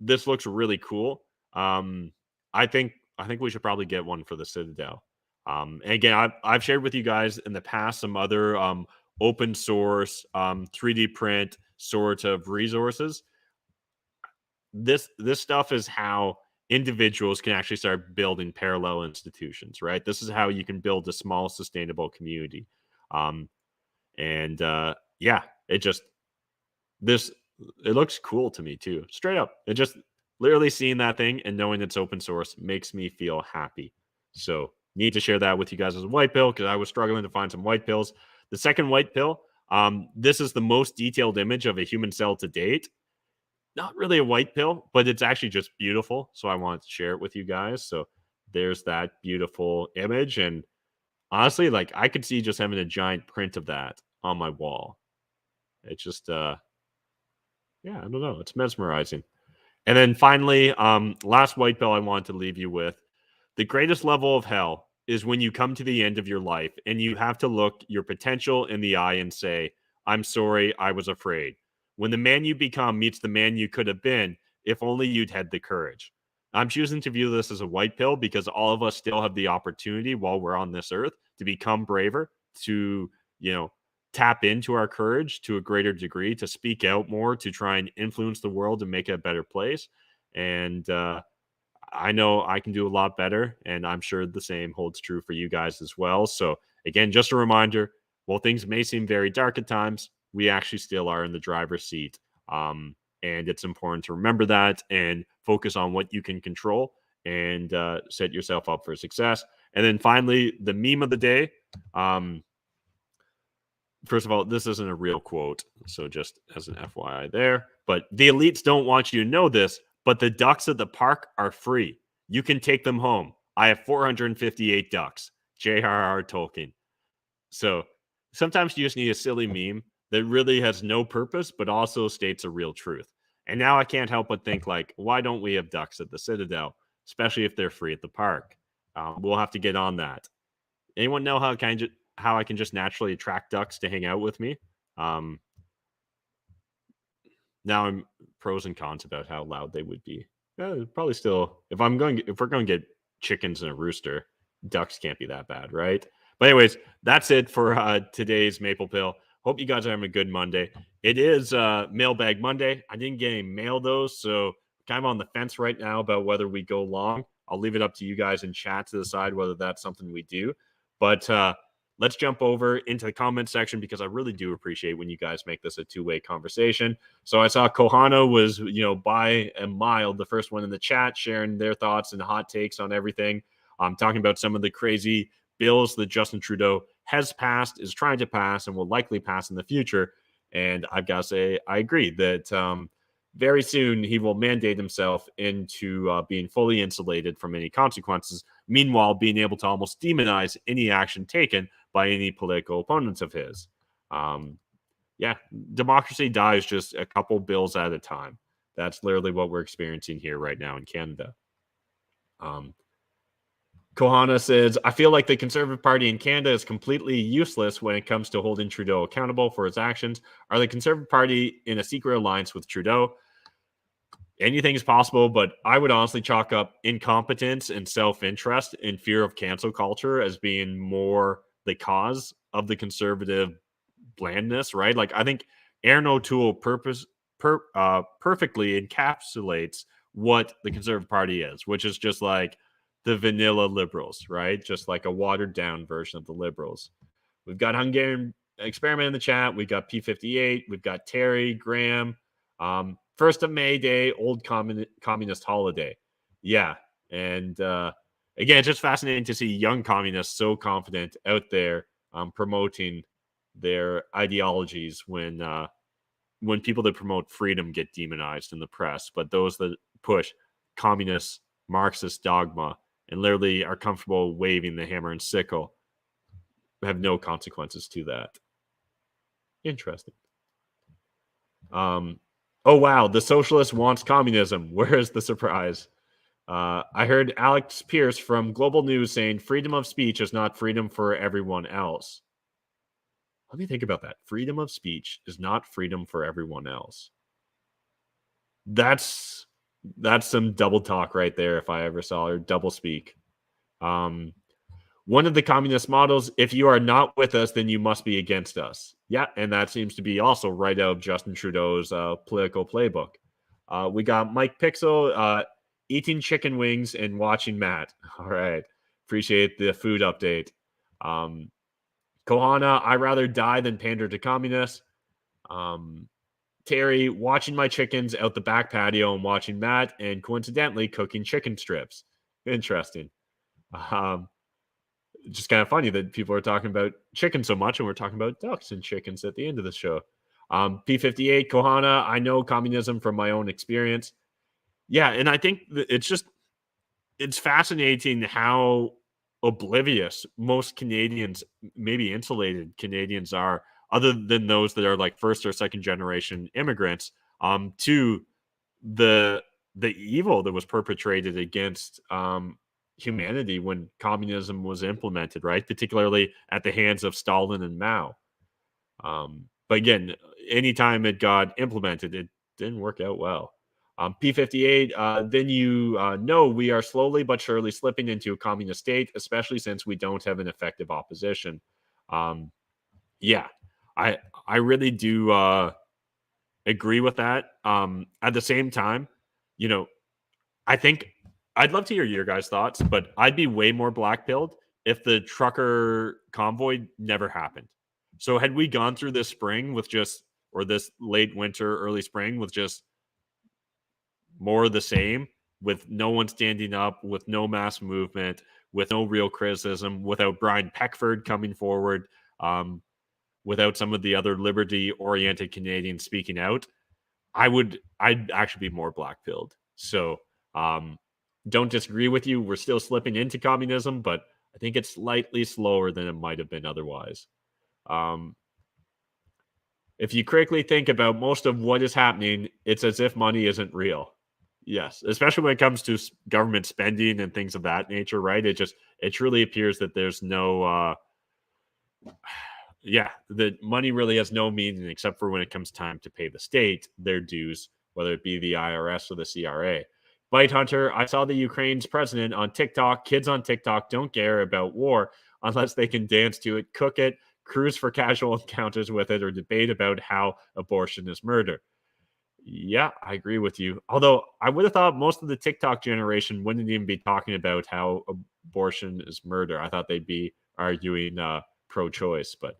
This looks really cool. I think we should probably get one for the Citadel. And again, I've shared with you guys in the past some other open source 3D print sort of resources. This stuff is how individuals can actually start building parallel institutions, right? This is how you can build a small sustainable community. Yeah, it looks cool to me too. Straight up. It just literally seeing that thing and knowing it's open source makes me feel happy. So need to share that with you guys as a white pill because I was struggling to find some white pills. The second white pill, this is the most detailed image of a human cell to date. Not really a white pill, but it's actually just beautiful. So I wanted to share it with you guys. So there's that beautiful image. And honestly, like I could see just having a giant print of that on my wall. It's just, yeah, I don't know. It's mesmerizing. And then finally, last white pill I want to leave you with. The greatest level of hell is when you come to the end of your life and you have to look your potential in the eye and say, I'm sorry, I was afraid. When the man you become meets the man you could have been, if only you'd had the courage. I'm choosing to view this as a white pill because all of us still have the opportunity while we're on this earth to become braver, to, tap into our courage to a greater degree, to speak out more, to try and influence the world and make it a better place. And I know I can do a lot better, and I'm sure the same holds true for you guys as well. So again, just a reminder, while things may seem very dark at times, we actually still are in the driver's seat. And it's important to remember that and focus on what you can control and set yourself up for success. And then finally, the meme of the day. First of all, this isn't a real quote, so just as an FYI there. But the elites don't want you to know this, but the ducks at the park are free. You can take them home. I have 458 ducks. J.R.R. Tolkien. So sometimes you just need a silly meme that really has no purpose, but also states a real truth. And now I can't help but think, like, why don't we have ducks at the Citadel, especially if they're free at the park? We'll have to get on that. Anyone know how I can just naturally attract ducks to hang out with me? Now I'm pros and cons about how loud they would be. Probably still, if we're going to get chickens and a rooster, ducks can't be that bad, right? But anyways, that's it for today's Maple Pill. Hope you guys are having a good Monday. It is Mailbag Monday. I didn't get any mail though, so kind of on the fence right now about whether we go long. I'll leave it up to you guys in chat to decide whether that's something we do. But let's jump over into the comment section because I really do appreciate when you guys make this a two-way conversation. So I saw Kohana was, by a mile, the first one in the chat, sharing their thoughts and hot takes on everything. Talking about some of the crazy bills that Justin Trudeau has passed, is trying to pass, and will likely pass in the future. And I've got to say, I agree that very soon he will mandate himself into being fully insulated from any consequences, meanwhile being able to almost demonize any action taken by any political opponents of his. Democracy dies just a couple bills at a time. That's literally what we're experiencing here right now in Canada. Kohana says, I feel like the Conservative Party in Canada is completely useless when it comes to holding Trudeau accountable for his actions. Are the Conservative Party in a secret alliance with Trudeau? Anything is possible, but I would honestly chalk up incompetence and self-interest and fear of cancel culture as being more the cause of the conservative blandness, right? Like, I think Aaron O'Toole perfectly encapsulates what the Conservative Party is, which is just like the vanilla Liberals, right? Just like a watered-down version of the Liberals. We've got Hungarian Experiment in the chat. We've got P58. We've got Terry, Graham. 1st of May Day, old communist holiday. Yeah. And again, it's just fascinating to see young communists so confident out there promoting their ideologies when people that promote freedom get demonized in the press. But those that push communist Marxist dogma and literally are comfortable waving the hammer and sickle have no consequences to that. Interesting. Oh, wow. The socialist wants communism. Where is the surprise? I heard Alex Pierce from Global News saying freedom of speech is not freedom for everyone else. Let me think about that. Freedom of speech is not freedom for everyone else. That's some double talk right there if I ever saw, or double speak. One of the communist models, if you are not with us, then you must be against us. Yeah, and that seems to be also right out of Justin Trudeau's political playbook. We got Mike Pixel eating chicken wings and watching Matt. All right. Appreciate the food update. Kohana, I'd rather die than pander to communists. Terry, watching my chickens out the back patio and watching Matt, and coincidentally cooking chicken strips. Interesting. Just kind of funny that people are talking about chicken so much and we're talking about ducks and chickens at the end of the show. P58, Kohana, I know communism from my own experience. Yeah, and I think it's fascinating how oblivious most Canadians, maybe insulated Canadians, are, other than those that are like first or second generation immigrants, to the evil that was perpetrated against humanity when communism was implemented, right? Particularly at the hands of Stalin and Mao. But again, anytime it got implemented, it didn't work out well. P58, then you know we are slowly but surely slipping into a communist state, especially since we don't have an effective opposition. Yeah, I really do agree with that. At the same time, you know, I think I'd love to hear your guys' thoughts, but I'd be way more black-pilled if the trucker convoy never happened. So had we gone through this spring with just, or this late winter, early spring with just more of the same, with no one standing up, with no mass movement, with no real criticism, without Brian Peckford coming forward, without some of the other liberty-oriented Canadians speaking out, I'd actually be more black-pilled. So don't disagree with you. We're still slipping into communism, but I think it's slightly slower than it might have been otherwise. If you critically think about most of what is happening, it's as if money isn't real. Yes, especially when it comes to government spending and things of that nature, right? It truly appears that there's no the money really has no meaning except for when it comes time to pay the state their dues, whether it be the IRS or the CRA. Bite Hunter, I saw the Ukraine's president on TikTok. Kids on TikTok don't care about war unless they can dance to it, cook it, cruise for casual encounters with it, or debate about how abortion is murder. Yeah, I agree with you. Although I would have thought most of the TikTok generation wouldn't even be talking about how abortion is murder. I thought they'd be arguing pro-choice, but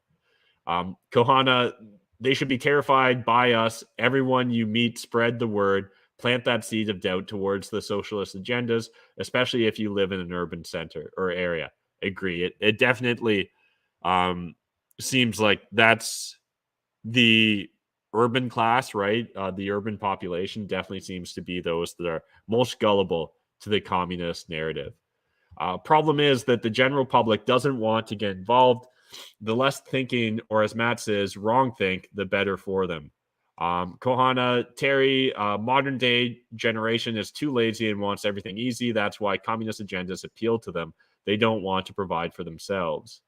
Kohana, they should be terrified by us. Everyone you meet, spread the word, plant that seed of doubt towards the socialist agendas, especially if you live in an urban center or area. Agree. It definitely seems like that's the urban class, right? The urban population definitely seems to be those that are most gullible to the communist narrative. Problem is that the general public doesn't want to get involved. The less thinking, or as Matt says, wrong think, the better for them. Kohana, Terry, modern day generation is too lazy and wants everything easy. That's why communist agendas appeal to them. They don't want to provide for themselves.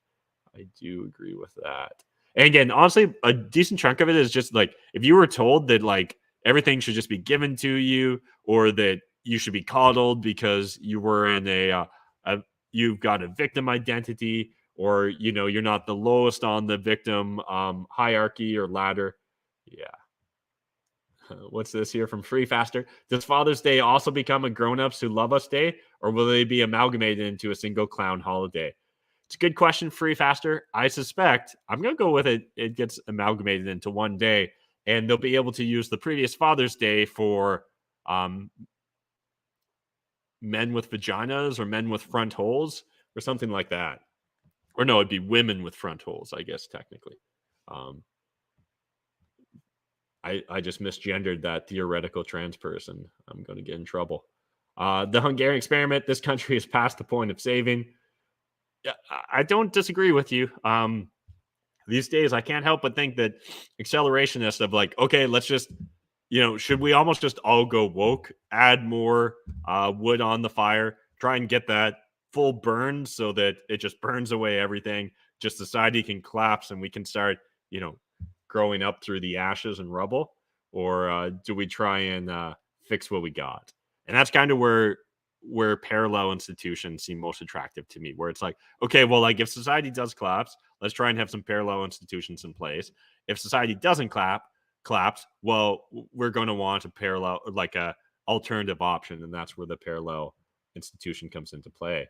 I do agree with that. And again, honestly, a decent chunk of it is just like, if you were told that like everything should just be given to you, or that you should be coddled because you were in you've got a victim identity, or you're not the lowest on the victim hierarchy or ladder. Yeah. What's this here from Free Faster? Does Father's Day also become a grown-ups who love us day, or will they be amalgamated into a single clown holiday? It's a good question, Free Faster. I suspect I'm going to go with it. It gets amalgamated into one day, and they'll be able to use the previous Father's Day for men with vaginas or men with front holes or something like that. Or no, it'd be women with front holes, I guess, technically. I just misgendered that theoretical trans person. I'm going to get in trouble. The Hungarian experiment, this country is past the point of saving. I don't disagree with you. These days, I can't help but think that accelerationists of like, okay, let's just, should we almost just all go woke, add more wood on the fire, try and get that full burn so that it just burns away everything, just society can collapse and we can start, growing up through the ashes and rubble? Or do we try and fix what we got? And that's kind of where parallel institutions seem most attractive to me, where it's like, okay, well, like if society does collapse, let's try and have some parallel institutions in place. If society doesn't collapse, well, we're going to want a parallel, like a alternative option, and that's where the parallel institution comes into play.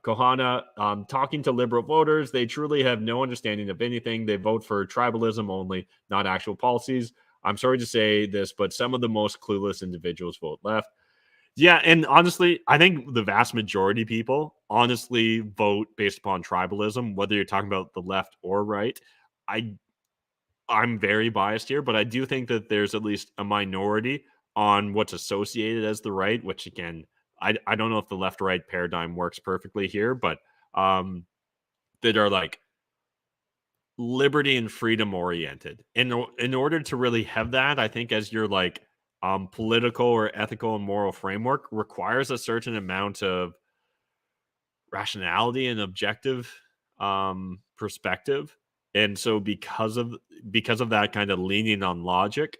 Kohana, talking to liberal voters, they truly have no understanding of anything. They vote for tribalism only, not actual policies. I'm sorry to say this, but some of the most clueless individuals vote left. Yeah, and honestly, I think the vast majority of people honestly vote based upon tribalism, whether you're talking about the left or right. I'm very biased here, but I do think that there's at least a minority on what's associated as the right, which again, I don't know if the left-right paradigm works perfectly here, but that are like liberty and freedom oriented. In order to really have that, I think as your like political or ethical and moral framework requires a certain amount of rationality and objective perspective. And so because of that kind of leaning on logic,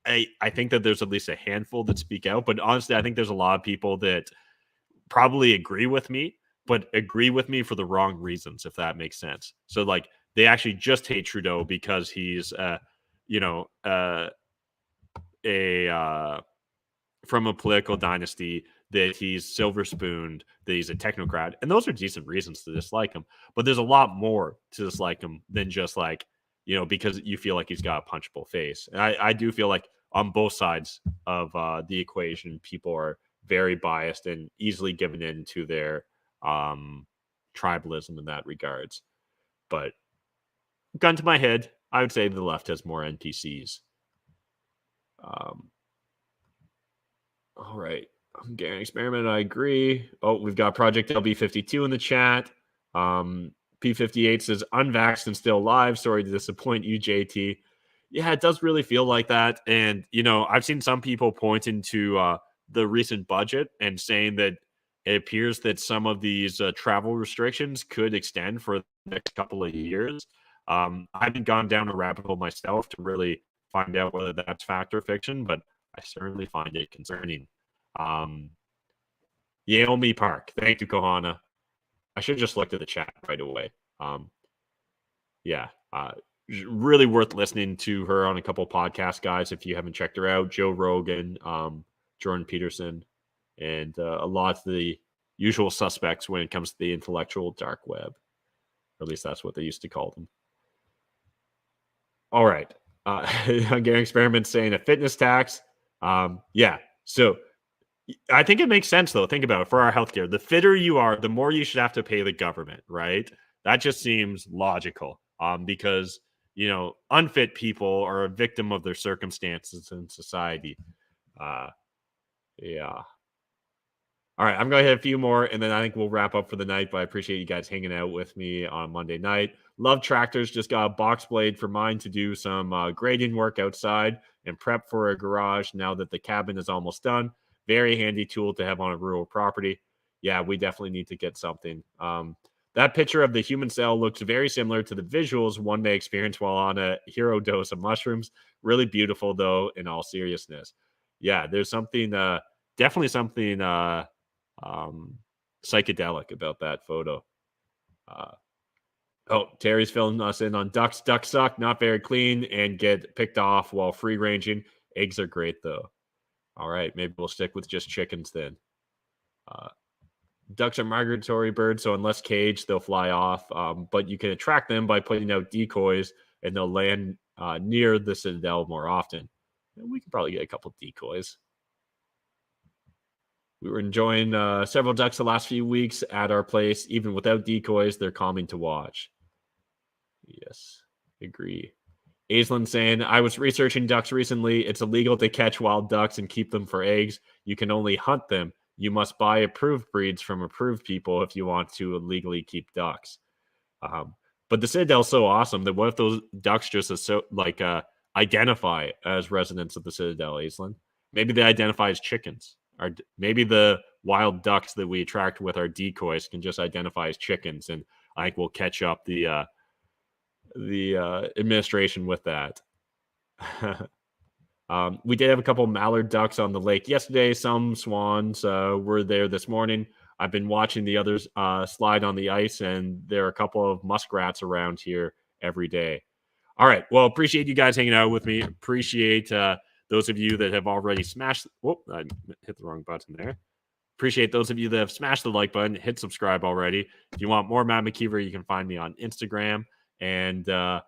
I think that there's at least a handful that speak out. But honestly, I think there's a lot of people that probably agree with me, but agree with me for the wrong reasons, if that makes sense. So like they actually just hate Trudeau because he's, from a political dynasty, that he's silver spooned, that he's a technocrat. And those are decent reasons to dislike him. But there's a lot more to dislike him than just like, because you feel like he's got a punchable face. And I do feel like on both sides of the equation, people are very biased and easily given in to their tribalism in that regards. But gun to my head, I would say the left has more NPCs. All right. I'm getting an experiment. I agree. Oh, we've got Project LB52 in the chat. P58 says, unvaxxed and still alive. Sorry to disappoint you, JT. Yeah, it does really feel like that. And, I've seen some people pointing to the recent budget and saying that it appears that some of these travel restrictions could extend for the next couple of years. I haven't gone down a rabbit hole myself to really find out whether that's fact or fiction, but I certainly find it concerning. Yeomi Park. Thank you, Kohana. I should have just looked at the chat right away. Really worth listening to her on a couple podcasts, guys, if you haven't checked her out. Joe Rogan, Jordan Peterson, and a lot of the usual suspects when it comes to the intellectual dark web. Or at least that's what they used to call them. All right. I'm getting experiments saying a fitness tax. So I think it makes sense, though. Think about it. For our healthcare, the fitter you are, the more you should have to pay the government, right? That just seems logical because, unfit people are a victim of their circumstances in society. All right, I'm going to hit a few more, and then I think we'll wrap up for the night, but I appreciate you guys hanging out with me on Monday night. Love Tractors. Just got a box blade for mine to do some grading work outside and prep for a garage now that the cabin is almost done. Very handy tool to have on a rural property. Yeah, we definitely need to get something. That picture of the human cell looks very similar to the visuals one may experience while on a hero dose of mushrooms. Really beautiful, though, in all seriousness. Yeah, there's something, definitely something psychedelic about that photo. Terry's filling us in on ducks. Ducks suck, not very clean, and get picked off while free ranging. Eggs are great, though. All right, maybe we'll stick with just chickens then. Ducks are migratory birds, so unless caged, they'll fly off. But you can attract them by putting out decoys, and they'll land near the citadel more often. And we can probably get a couple decoys. We were enjoying several ducks the last few weeks at our place. Even without decoys, they're calming to watch. Yes, agree. Aislinn saying, I was researching ducks recently. It's illegal to catch wild ducks and keep them for eggs. You can only hunt them. You must buy approved breeds from approved people if you want to illegally keep ducks. But the Citadel's so awesome that what if those ducks just identify as residents of the Citadel, Aislinn? Maybe they identify as chickens. Or maybe the wild ducks that we attract with our decoys can just identify as chickens, and I think we'll catch up the administration with that. We did have a couple mallard ducks on the lake yesterday. Some swans were there this morning. I've been watching the others slide on the ice, and there are a couple of muskrats around here every day. All right. Well, appreciate you guys hanging out with me. Appreciate those of you that have already smashed. Whoop, I hit the wrong button there. Appreciate those of you that have smashed the like button, hit subscribe already. If you want more Matt McKeever, you can find me on Instagram. And no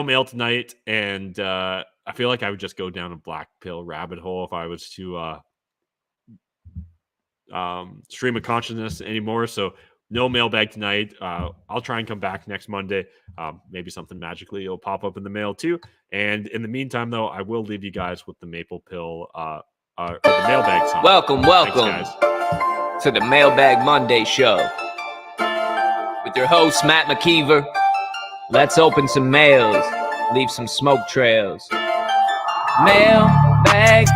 mail tonight. And I feel like I would just go down a black pill rabbit hole if I was to stream of consciousness anymore. So no mailbag tonight. I'll try and come back next Monday. Maybe something magically will pop up in the mail too. And in the meantime, though, I will leave you guys with the Maple Pill or the mailbag song. Welcome Thanks, to the Mailbag Monday show with your host, Matt McKeever. Let's open some mails, leave some smoke trails. Mailbag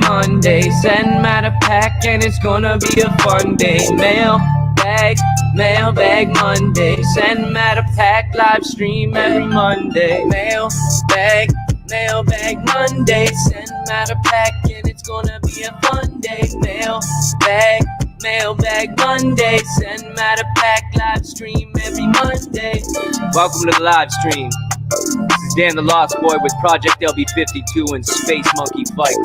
Monday. Send Matt a pack and it's gonna be a fun day. Mailbag Monday. Send Matt a pack, live stream every Monday. Mailbag Monday. Send Matt a pack and it's gonna be a fun day. Mailbag Mailbag Monday, send matter pack live stream every Monday. Welcome to the live stream. This is Dan the Lost Boy with Project LB52 and Space Monkey Fight Club.